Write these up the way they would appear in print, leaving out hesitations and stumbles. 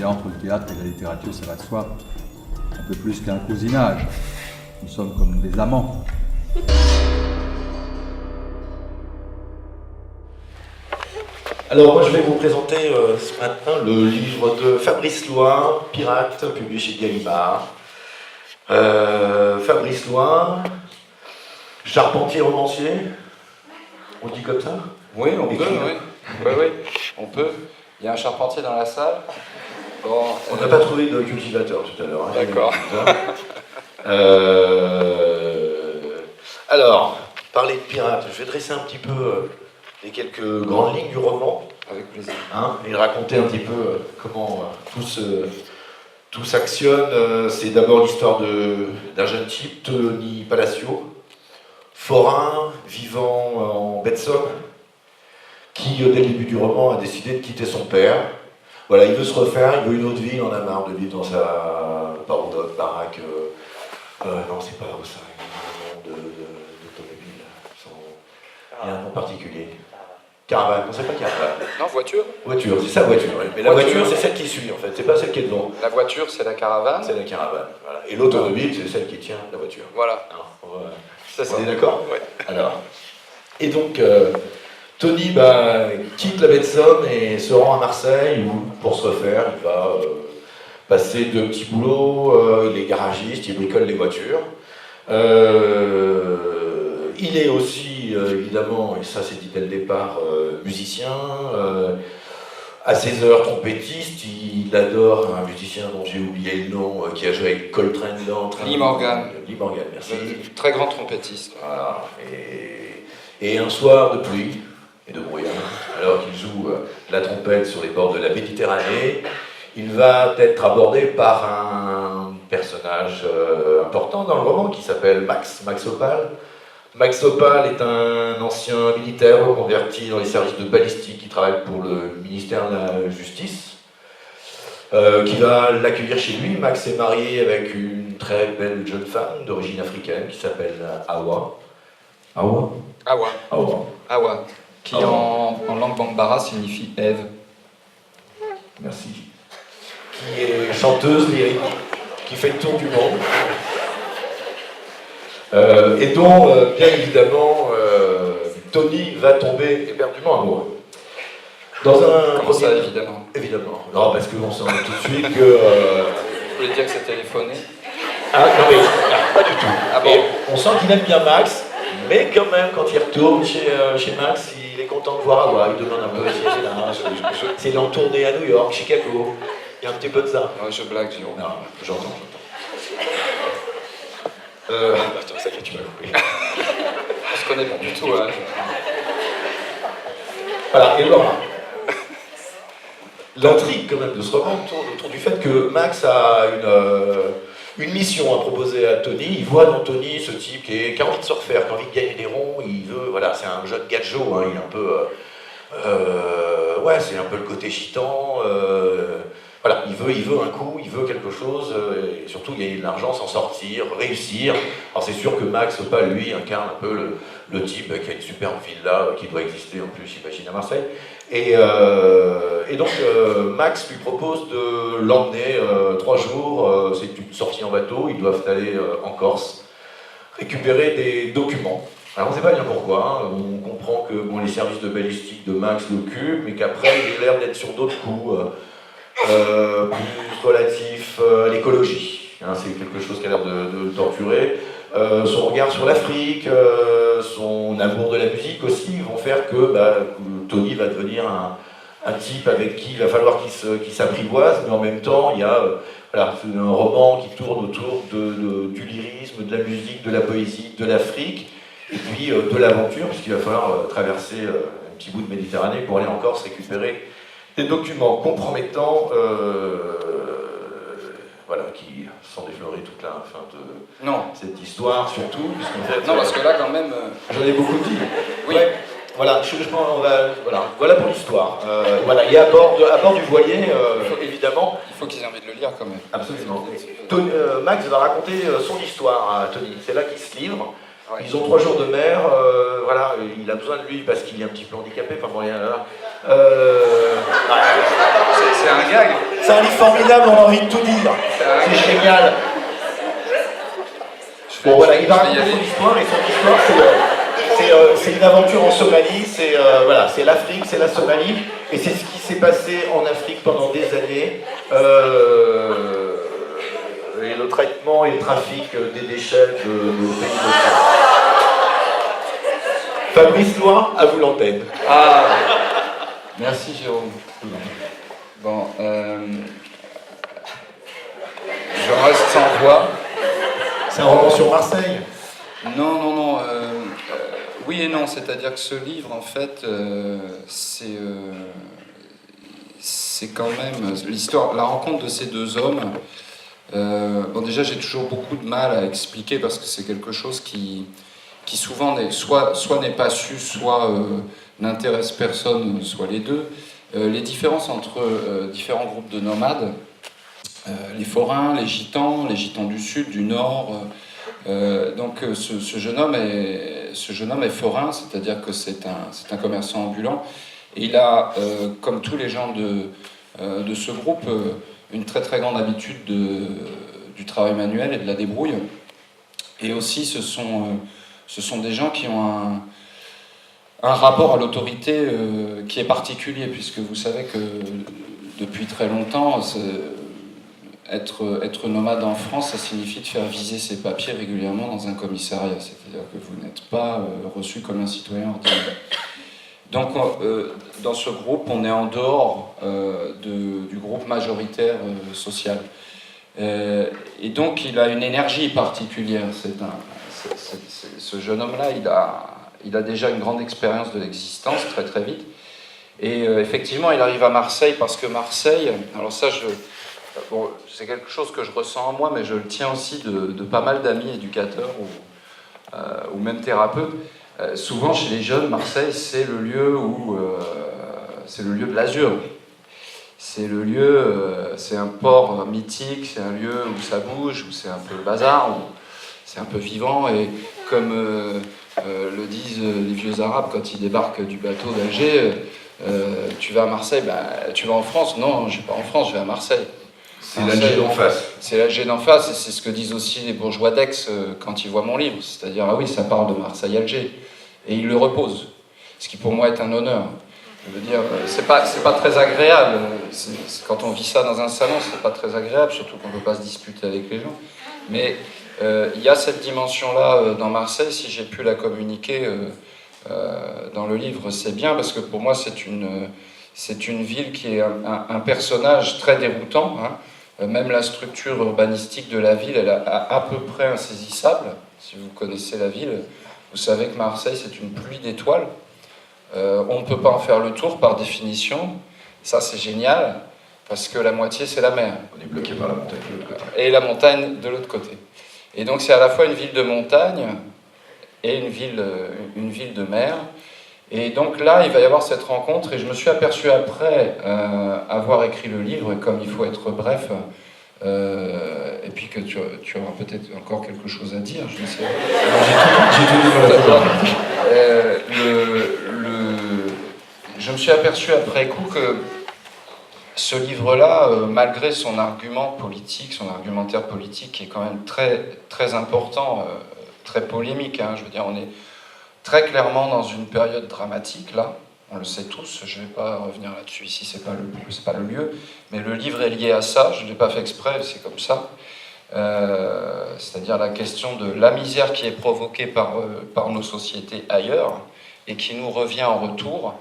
lien entre le théâtre et la littérature, ça va de soi. Un peu plus qu'un cousinage. Nous sommes comme des amants. Alors moi je vais vous présenter ce matin le livre de Fabrice Loire, Pirate, publié chez Gallimard. Fabrice Loire, charpentier romancier, on dit comme ça? Oui, on peut, oui. Oui, on peut. Il y a un charpentier dans la salle. Bon, on n'a pas trouvé de cultivateur tout à l'heure. Hein, d'accord. Alors, parler de pirate, je vais dresser un petit peu les quelques grandes lignes du roman. Avec plaisir. Hein, et raconter un petit peu comment tout s'actionne. C'est d'abord l'histoire d'un jeune type, Tony Palacio, forain, vivant en baie de Somme, qui, dès le début du roman, a décidé de quitter son père. Voilà, il veut se refaire, il veut une autre vie, il en a marre de vivre dans sa baraque. Non, c'est pas ça, il y a un nom d'automobile. Il y a un nom particulier. Caravane, on sait pas caravane. Non, voiture. Voiture, c'est ça, voiture. Mais la voiture, c'est celle qui suit, en fait. C'est pas celle qui est devant. La voiture, c'est la caravane. C'est la caravane, voilà. Et l'automobile, c'est celle qui tient la voiture. Voilà. C'est ça. On est d'accord? Ouais. Alors. Et donc, Tony quitte la baie de Somme et se rend à Marseille où, pour se refaire, il va passer de petits boulots. Il est garagiste, il bricole les voitures. Il est aussi, évidemment, et ça c'est dit dès le départ, musicien. À ses heures, trompettiste. Il adore un musicien dont j'ai oublié le nom, qui a joué avec Coltrane dans... Lee Morgan. Lee Morgan, merci. Très grand trompettiste. Voilà. Et un soir de pluie et de brouillard, alors qu'il joue la trompette sur les bords de la Méditerranée, il va être abordé par un personnage important dans le roman qui s'appelle Max Opal. Max Opal est un ancien militaire reconverti dans les services de balistique qui travaille pour le ministère de la Justice, qui va l'accueillir chez lui. Max est marié avec une très belle jeune femme d'origine africaine qui s'appelle Awa. Awa, qui en langue bambara signifie Ève. Merci. Qui est chanteuse lyrique, qui fait le tour du monde. Et dont, bien évidemment, Tony va tomber éperdument amoureux. Comment ça, évidemment? Évidemment. Non, parce qu'on sent tout de suite que... Vous voulez dire que c'est téléphoné? Ah, non, mais pas du tout. Ah bon? Et on sent qu'il aime bien Max, mais quand même, quand il retourne chez Max, il est content de voir Hawaï. Il demande un peu s'il est en tournée à New York, Chicago. Il y a un petit peu de ça. Ouais, je blague, Jérôme. Non, j'entends. Attends, ça fait tu m'as coupé. On se connaît pas du tout, hein. Voilà, et alors, l'intrigue quand même de ce roman tourne autour du fait que Max a une mission à proposer à Tony. Il voit dans Tony ce type qui a envie de se refaire, qui a envie de gagner des ronds. Il veut, voilà, c'est un jeune gadjo, hein, il est un peu, c'est un peu le côté gitan. Voilà, il veut un coup, il veut quelque chose, et surtout gagner de l'argent, s'en sortir, réussir. Alors c'est sûr que Max Opal, lui, incarne un peu le type qui a une superbe villa qui doit exister en plus, j'imagine, à Marseille. Et donc Max lui propose de l'emmener 3 jours, c'est une sortie en bateau, ils doivent aller en Corse, récupérer des documents. Alors on ne sait pas bien pourquoi, hein. On comprend que les services de balistique de Max l'occupent, mais qu'après il a l'air d'être sur d'autres coups. Plus relatif à l'écologie, hein, c'est quelque chose qui a l'air de le torturer. Son regard sur l'Afrique, son amour de la musique aussi vont faire que Tony va devenir un type avec qui il va falloir qu'il s'apprivoise, mais en même temps il y a un roman qui tourne autour du lyrisme, de la musique, de la poésie, de l'Afrique, et puis de l'aventure, puisqu'il va falloir traverser un petit bout de Méditerranée pour aller en Corse récupérer des documents compromettants qui sont déflorés toute la fin de cette histoire, surtout, puisqu'en fait... Non, parce que là, quand même... J'en ai beaucoup dit. Oui. Ouais, voilà, voilà pour l'histoire. Il est à bord du voilier, évidemment. Il faut qu'ils aient envie de le lire, quand même. Absolument. Max va raconter son histoire à Tony. C'est là qu'il se livre. Ouais. Ils ont 3 jours de mer, il a besoin de lui parce qu'il est un petit peu handicapé. Enfin bon, c'est un gag. C'est un livre formidable, on a envie de tout dire. C'est génial. Bon voilà, il va raconter son histoire, et son histoire c'est une aventure en Somalie, c'est l'Afrique, c'est la Somalie, et c'est ce qui s'est passé en Afrique pendant des années. Et le traitement et le trafic des déchets de pays de Fabrice Loin, à vous l'antenne. Ah, merci Jérôme. Bon, je reste sans voix. C'est un roman sur Marseille. Non. Oui et non, c'est-à-dire que ce livre, en fait, c'est quand même l'histoire, la rencontre de ces deux hommes. Bon, déjà, j'ai toujours beaucoup de mal à expliquer parce que c'est quelque chose qui souvent soit n'est pas su, soit n'intéresse personne, soit les deux. Les différences entre différents groupes de nomades, les forains, les gitans du sud, du nord. Donc ce jeune homme est forain, c'est-à-dire que c'est un commerçant ambulant. Et il a, comme tous les gens de ce groupe, une très très grande habitude du travail manuel et de la débrouille. Et aussi, ce sont des gens qui ont un rapport à l'autorité qui est particulier, puisque vous savez que depuis très longtemps, être nomade en France, ça signifie de faire viser ses papiers régulièrement dans un commissariat, c'est-à-dire que vous n'êtes pas reçu comme un citoyen ordinaire. Donc, dans ce groupe, on est en dehors du groupe majoritaire social. Et donc, il a une énergie particulière. Ce jeune homme-là, il a déjà une grande expérience de l'existence, très très vite. Et effectivement, il arrive à Marseille parce que Marseille, alors ça, bon, c'est quelque chose que je ressens en moi, mais je le tiens aussi de pas mal d'amis éducateurs ou même thérapeutes. Souvent, chez les jeunes, Marseille, c'est le lieu de l'azur. C'est le lieu, c'est un port mythique, c'est un lieu où ça bouge, où c'est un peu le bazar, où c'est un peu vivant. Et comme le disent les vieux Arabes quand ils débarquent du bateau d'Alger, tu vas à Marseille, tu vas en France? Non, je ne vais pas en France, je vais à Marseille. C'est l'Alger d'en face. C'est l'Alger d'en face, et c'est ce que disent aussi les bourgeois d'Aix quand ils voient mon livre. C'est-à-dire, ah oui, ça parle de Marseille-Alger. Et ils le reposent. Ce qui pour moi est un honneur. Je veux dire, c'est pas très agréable. Quand on vit ça dans un salon, c'est pas très agréable, surtout qu'on ne peut pas se disputer avec les gens. Mais il y a cette dimension-là dans Marseille, si j'ai pu la communiquer dans le livre, c'est bien, parce que pour moi, c'est une ville qui est un personnage très déroutant. Hein. Même la structure urbanistique de la ville, elle est à peu près insaisissable. Si vous connaissez la ville, vous savez que Marseille, c'est une pluie d'étoiles. On ne peut pas en faire le tour par définition. Ça, c'est génial, parce que la moitié, c'est la mer. On est bloqué par la montagne de l'autre côté. Et la montagne de l'autre côté. Et donc, c'est à la fois une ville de montagne et une ville de mer. Et donc là, il va y avoir cette rencontre, et je me suis aperçu après avoir écrit le livre, comme il faut être bref, et puis que tu auras peut-être encore quelque chose à dire, je ne sais pas. J'ai tout dit dans la Je me suis aperçu après coup que ce livre-là, malgré son argument politique, son argumentaire politique qui est quand même très, très important, très polémique, hein, je veux dire, on est très clairement dans une période dramatique, là, on le sait tous, je ne vais pas revenir là-dessus ici, c'est pas le lieu, mais le livre est lié à ça, je ne l'ai pas fait exprès, c'est comme ça, c'est-à-dire la question de la misère qui est provoquée par nos sociétés ailleurs, et qui nous revient en retour,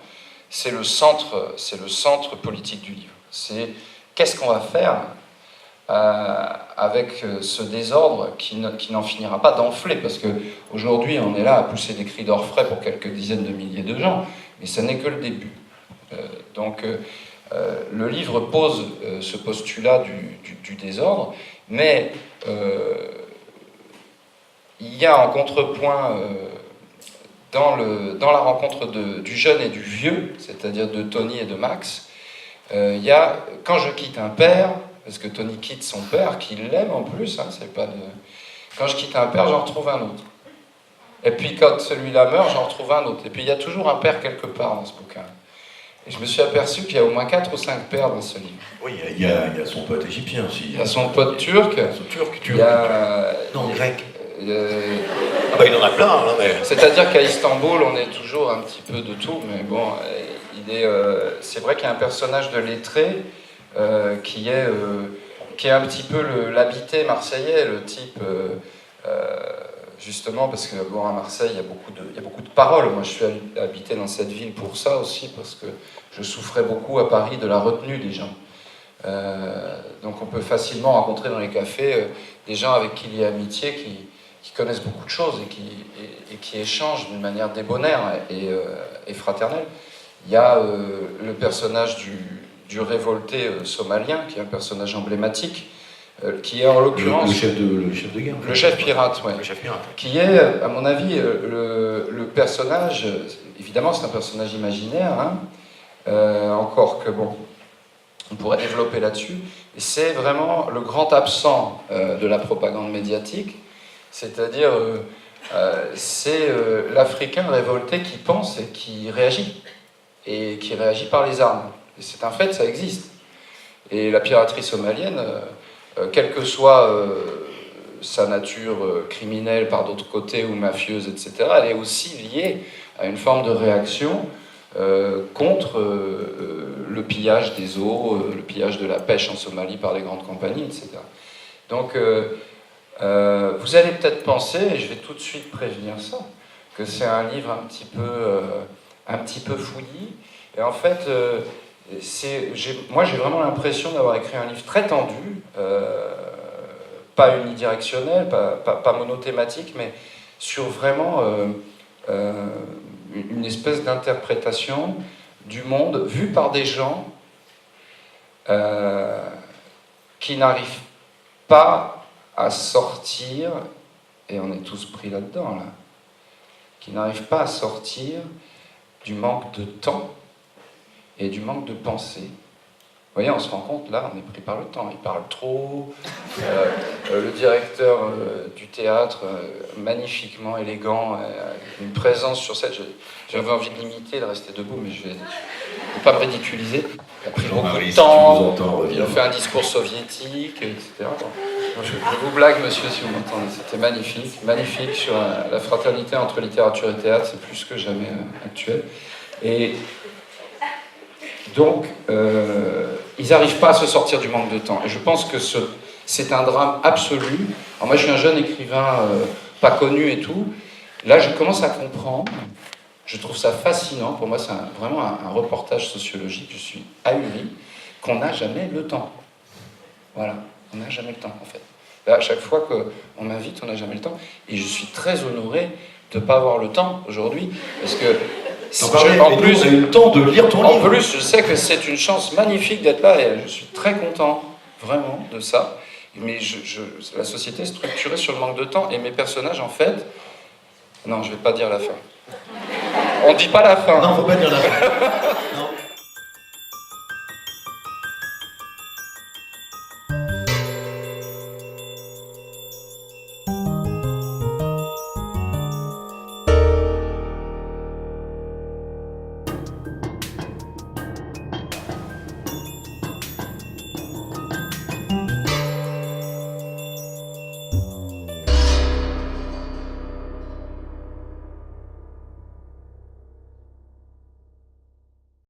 c'est le centre politique du livre. C'est qu'est-ce qu'on va faire avec ce désordre qui n'en finira pas d'enfler, parce qu'aujourd'hui on est là à pousser des cris d'orfraie pour quelques dizaines de milliers de gens, mais ça n'est que le début. Donc le livre pose ce postulat du désordre, mais il y a un contrepoint dans la rencontre du jeune et du vieux, c'est-à-dire de Tony et de Max. Il y a « Quand je quitte un père », parce que Tony quitte son père, qu'il l'aime en plus, hein, c'est pas de... Quand je quitte un père, j'en retrouve un autre. Et puis quand celui-là meurt, j'en retrouve un autre. Et puis il y a toujours un père quelque part dans ce bouquin. Et je me suis aperçu qu'il y a au moins 4 ou 5 pères dans ce livre. Oui, il y a son pote égyptien aussi. Il y a son pote turc. Il y a... Non, grec. Euh, Ah bah il en a plein, hein, mais... C'est-à-dire qu'à Istanbul, on est toujours un petit peu de tout, mais bon, c'est vrai qu'il y a un personnage de lettré qui est un petit peu l'habité marseillais, le type, justement, parce que bon, à Marseille, il y a beaucoup de paroles. Moi, je suis habité dans cette ville pour ça aussi, parce que je souffrais beaucoup à Paris de la retenue des gens. Donc on peut facilement rencontrer dans les cafés des gens avec qui il y a amitié, qui connaissent beaucoup de choses et qui échangent d'une manière débonnaire et fraternelle. Il y a le personnage du révolté somalien, qui est un personnage emblématique, qui est en l'occurrence... Le chef de guerre. Le chef pirate, ouais. Le chef pirate. Qui est, à mon avis, le personnage... Évidemment, c'est un personnage imaginaire, hein, encore que, bon, on pourrait développer là-dessus. Et c'est vraiment le grand absent de la propagande médiatique. C'est-à-dire, c'est l'Africain révolté qui pense et qui réagit par les armes. Et c'est un fait, ça existe. Et la piraterie somalienne, quelle que soit sa nature criminelle par d'autres côtés ou mafieuse, etc., elle est aussi liée à une forme de réaction contre le pillage des eaux, le pillage de la pêche en Somalie par les grandes compagnies, etc. Donc, vous allez peut-être penser, et je vais tout de suite prévenir ça, que c'est un livre un petit peu fouillis. Et en fait, moi j'ai vraiment l'impression d'avoir écrit un livre très tendu, pas unidirectionnel, pas monothématique, mais sur vraiment une espèce d'interprétation du monde vu par des gens qui n'arrivent pas à sortir, et on est tous pris là-dedans, là, qui n'arrivent pas à sortir du manque de temps et du manque de pensée. Vous voyez, on se rend compte, là, on est pris par le temps. Il parle trop. Le directeur du théâtre, magnifiquement élégant, une présence sur scène. J'avais envie de l'imiter, de rester debout, mais je vais pas me ridiculiser. Il a pris beaucoup de temps, il a fait un discours soviétique, etc. Bon. Je vous blague, monsieur, si vous m'entendez. C'était magnifique, magnifique sur la fraternité entre littérature et théâtre. C'est plus que jamais actuel. Et donc, ils n'arrivent pas à se sortir du manque de temps. Et je pense que c'est un drame absolu. Alors moi, je suis un jeune écrivain pas connu et tout. Là, je commence à comprendre. Je trouve ça fascinant. Pour moi, c'est vraiment un reportage sociologique. Je suis ahuri qu'on n'a jamais le temps. Voilà, on n'a jamais le temps, en fait. Là, à chaque fois qu'on m'invite, on n'a jamais le temps. Et je suis très honoré de ne pas avoir le temps aujourd'hui, parce que... En plus, j'ai eu le temps de lire ton livre. En plus, je sais que c'est une chance magnifique d'être là et je suis très content, vraiment, de ça. Mais la société est structurée sur le manque de temps et mes personnages, en fait... Non, je ne vais pas dire la fin. On ne dit pas la fin. Non, il ne faut pas dire la fin.